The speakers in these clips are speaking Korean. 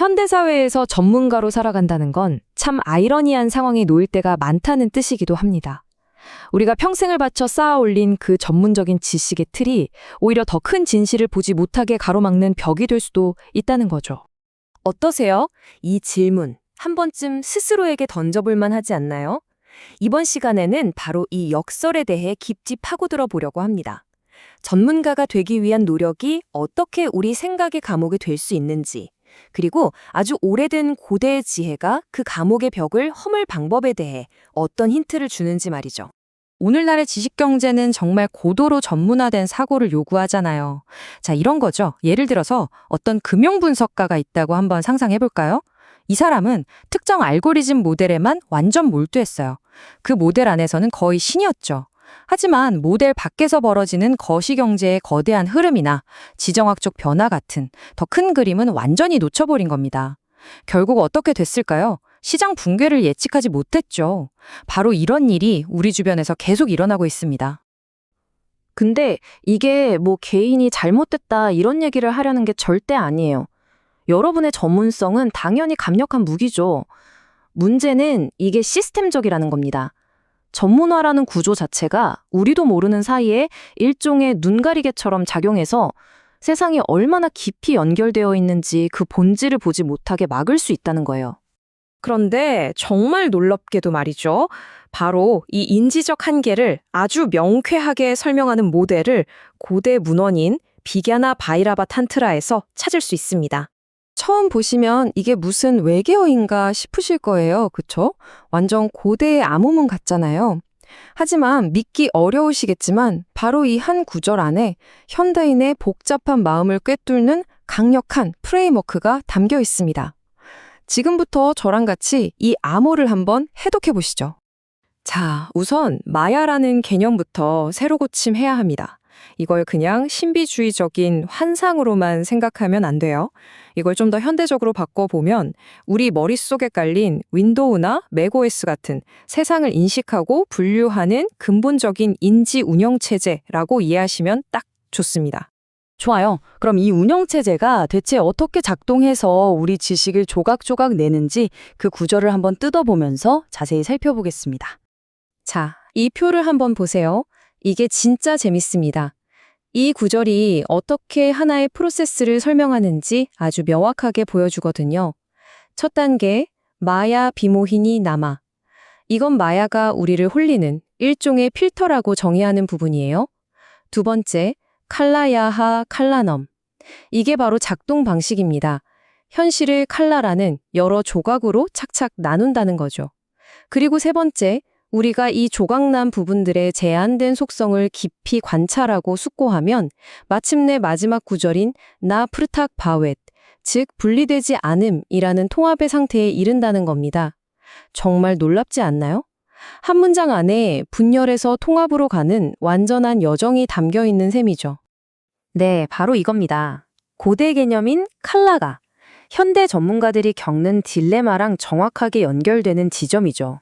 현대사회에서 전문가로 살아간다는 건 참 아이러니한 상황에 놓일 때가 많다는 뜻이기도 합니다. 우리가 평생을 바쳐 쌓아 올린 그 전문적인 지식의 틀이 오히려 더 큰 진실을 보지 못하게 가로막는 벽이 될 수도 있다는 거죠. 어떠세요? 이 질문 한 번쯤 스스로에게 던져볼 만하지 않나요? 이번 시간에는 바로 이 역설에 대해 깊이 파고들어 보려고 합니다. 전문가가 되기 위한 노력이 어떻게 우리 생각의 감옥이 될 수 있는지, 그리고 아주 오래된 고대의 지혜가 그 감옥의 벽을 허물 방법에 대해 어떤 힌트를 주는지 말이죠. 오늘날의 지식경제는 정말 고도로 전문화된 사고를 요구하잖아요. 자, 이런 거죠. 예를 들어서 어떤 금융분석가가 있다고 한번 상상해볼까요? 이 사람은 특정 알고리즘 모델에만 완전 몰두했어요. 그 모델 안에서는 거의 신이었죠. 하지만 모델 밖에서 벌어지는 거시경제의 거대한 흐름이나 지정학적 변화 같은 더 큰 그림은 완전히 놓쳐버린 겁니다. 결국 어떻게 됐을까요? 시장 붕괴를 예측하지 못했죠. 바로 이런 일이 우리 주변에서 계속 일어나고 있습니다. 근데 이게 개인이 잘못됐다 이런 얘기를 하려는 게 절대 아니에요. 여러분의 전문성은 당연히 강력한 무기죠. 문제는 이게 시스템적이라는 겁니다. 전문화라는 구조 자체가 우리도 모르는 사이에 일종의 눈가리개처럼 작용해서 세상이 얼마나 깊이 연결되어 있는지 그 본질을 보지 못하게 막을 수 있다는 거예요. 그런데 정말 놀랍게도 말이죠. 바로 이 인지적 한계를 아주 명쾌하게 설명하는 모델을 고대 문헌인 비갸나 바이라바 탄트라에서 찾을 수 있습니다. 처음 보시면 이게 무슨 외계어인가 싶으실 거예요. 그쵸? 완전 고대의 암호문 같잖아요. 하지만 믿기 어려우시겠지만 바로 이 한 구절 안에 현대인의 복잡한 마음을 꿰뚫는 강력한 프레임워크가 담겨 있습니다. 지금부터 저랑 같이 이 암호를 한번 해독해 보시죠. 자, 우선 마야라는 개념부터 새로 고침해야 합니다. 이걸 그냥 신비주의적인 환상으로만 생각하면 안 돼요. 이걸 좀 더 현대적으로 바꿔보면 우리 머릿속에 깔린 윈도우나 맥OS 같은 세상을 인식하고 분류하는 근본적인 인지 운영체제라고 이해하시면 딱 좋습니다. 좋아요. 그럼 이 운영체제가 대체 어떻게 작동해서 우리 지식을 조각조각 내는지 그 구조를 한번 뜯어보면서 자세히 살펴보겠습니다. 자, 이 표를 한번 보세요. 이게 진짜 재밌습니다. 이 구절이 어떻게 하나의 프로세스를 설명하는지 아주 명확하게 보여주거든요. 첫 단계, 마야 비모히니 나마. 이건 마야가 우리를 홀리는 일종의 필터라고 정의하는 부분이에요. 두 번째, 칼라야하 칼라넘. 이게 바로 작동 방식입니다. 현실을 칼라라는 여러 조각으로 착착 나눈다는 거죠. 그리고 세 번째, 우리가 이 조각난 부분들의 제한된 속성을 깊이 관찰하고 숙고하면 마침내 마지막 구절인 나 프르탁 바웻, 즉 분리되지 않음이라는 통합의 상태에 이른다는 겁니다. 정말 놀랍지 않나요? 한 문장 안에 분열에서 통합으로 가는 완전한 여정이 담겨 있는 셈이죠. 네, 바로 이겁니다. 고대 개념인 칼라가 현대 전문가들이 겪는 딜레마랑 정확하게 연결되는 지점이죠.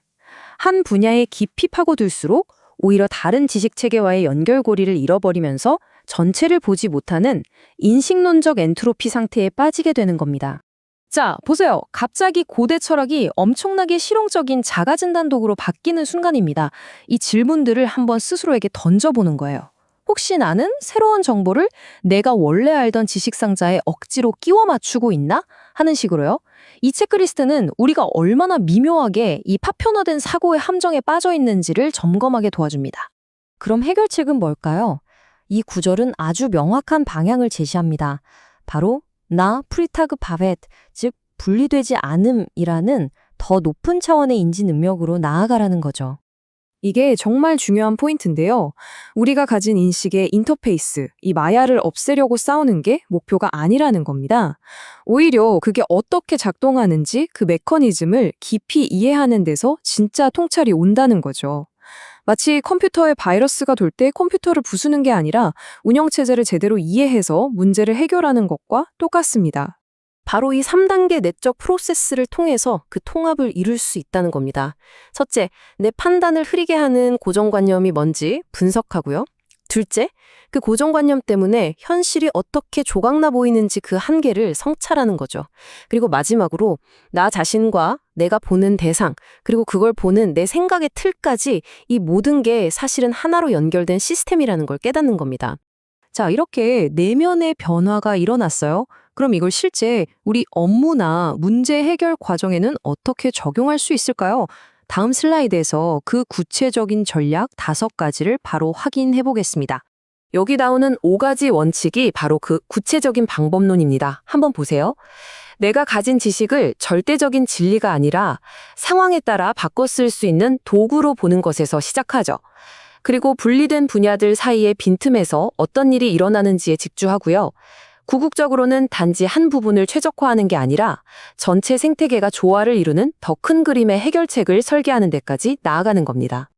한 분야에 깊이 파고들수록 오히려 다른 지식체계와의 연결고리를 잃어버리면서 전체를 보지 못하는 인식론적 엔트로피 상태에 빠지게 되는 겁니다. 자, 보세요. 갑자기 고대 철학이 엄청나게 실용적인 자가진단 도구로 바뀌는 순간입니다. 이 질문들을 한번 스스로에게 던져보는 거예요. 혹시 나는 새로운 정보를 내가 원래 알던 지식상자에 억지로 끼워 맞추고 있나? 하는 식으로요. 이 체크리스트는 우리가 얼마나 미묘하게 이 파편화된 사고의 함정에 빠져 있는지를 점검하게 도와줍니다. 그럼 해결책은 뭘까요? 이 구절은 아주 명확한 방향을 제시합니다. 바로 나 프리타그 바벳, 즉 분리되지 않음이라는 더 높은 차원의 인지 능력으로 나아가라는 거죠. 이게 정말 중요한 포인트인데요. 우리가 가진 인식의 인터페이스, 이 마야를 없애려고 싸우는 게 목표가 아니라는 겁니다. 오히려 그게 어떻게 작동하는지 그 메커니즘을 깊이 이해하는 데서 진짜 통찰이 온다는 거죠. 마치 컴퓨터에 바이러스가 돌 때 컴퓨터를 부수는 게 아니라 운영체제를 제대로 이해해서 문제를 해결하는 것과 똑같습니다. 바로 이 3단계 내적 프로세스를 통해서 그 통합을 이룰 수 있다는 겁니다. 첫째, 내 판단을 흐리게 하는 고정관념이 뭔지 분석하고요. 둘째, 그 고정관념 때문에 현실이 어떻게 조각나 보이는지 그 한계를 성찰하는 거죠. 그리고 마지막으로 나 자신과 내가 보는 대상, 그리고 그걸 보는 내 생각의 틀까지 이 모든 게 사실은 하나로 연결된 시스템이라는 걸 깨닫는 겁니다. 자, 이렇게 내면의 변화가 일어났어요. 그럼 이걸 실제 우리 업무나 문제 해결 과정에는 어떻게 적용할 수 있을까요? 다음 슬라이드에서 그 구체적인 전략 5가지를 바로 확인해 보겠습니다. 여기 나오는 5가지 원칙이 바로 그 구체적인 방법론입니다. 한번 보세요. 내가 가진 지식을 절대적인 진리가 아니라 상황에 따라 바꿔 쓸 수 있는 도구로 보는 것에서 시작하죠. 그리고 분리된 분야들 사이의 빈틈에서 어떤 일이 일어나는지에 집중하고요. 궁극적으로는 단지 한 부분을 최적화하는 게 아니라 전체 생태계가 조화를 이루는 더 큰 그림의 해결책을 설계하는 데까지 나아가는 겁니다.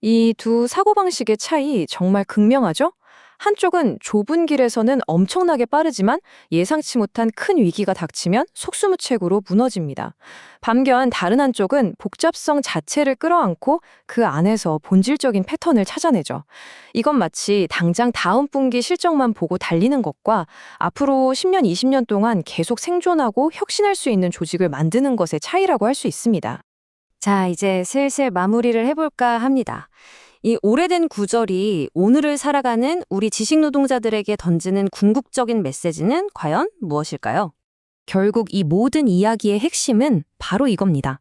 이 두 사고방식의 차이 정말 극명하죠? 한쪽은 좁은 길에서는 엄청나게 빠르지만 예상치 못한 큰 위기가 닥치면 속수무책으로 무너집니다. 반면 다른 한쪽은 복잡성 자체를 끌어안고 그 안에서 본질적인 패턴을 찾아내죠. 이건 마치 당장 다음 분기 실적만 보고 달리는 것과 앞으로 10년, 20년 동안 계속 생존하고 혁신할 수 있는 조직을 만드는 것의 차이라고 할 수 있습니다. 자, 이제 슬슬 마무리를 해볼까 합니다. 이 오래된 구절이 오늘을 살아가는 우리 지식노동자들에게 던지는 궁극적인 메시지는 과연 무엇일까요? 결국 이 모든 이야기의 핵심은 바로 이겁니다.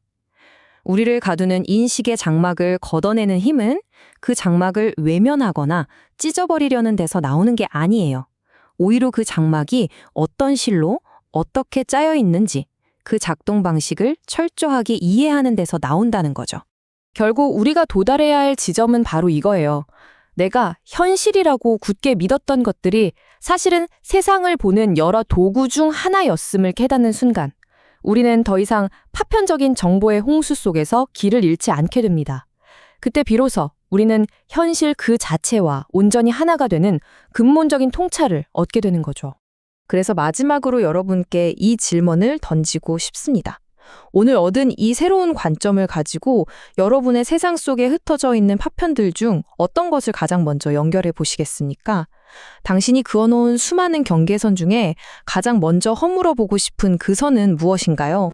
우리를 가두는 인식의 장막을 걷어내는 힘은 그 장막을 외면하거나 찢어버리려는 데서 나오는 게 아니에요. 오히려 그 장막이 어떤 실로 어떻게 짜여 있는지 그 작동 방식을 철저하게 이해하는 데서 나온다는 거죠. 결국 우리가 도달해야 할 지점은 바로 이거예요. 내가 현실이라고 굳게 믿었던 것들이 사실은 세상을 보는 여러 도구 중 하나였음을 깨닫는 순간, 우리는 더 이상 파편적인 정보의 홍수 속에서 길을 잃지 않게 됩니다. 그때 비로소 우리는 현실 그 자체와 온전히 하나가 되는 근본적인 통찰을 얻게 되는 거죠. 그래서 마지막으로 여러분께 이 질문을 던지고 싶습니다. 오늘 얻은 이 새로운 관점을 가지고 여러분의 세상 속에 흩어져 있는 파편들 중 어떤 것을 가장 먼저 연결해 보시겠습니까? 당신이 그어놓은 수많은 경계선 중에 가장 먼저 허물어 보고 싶은 그 선은 무엇인가요?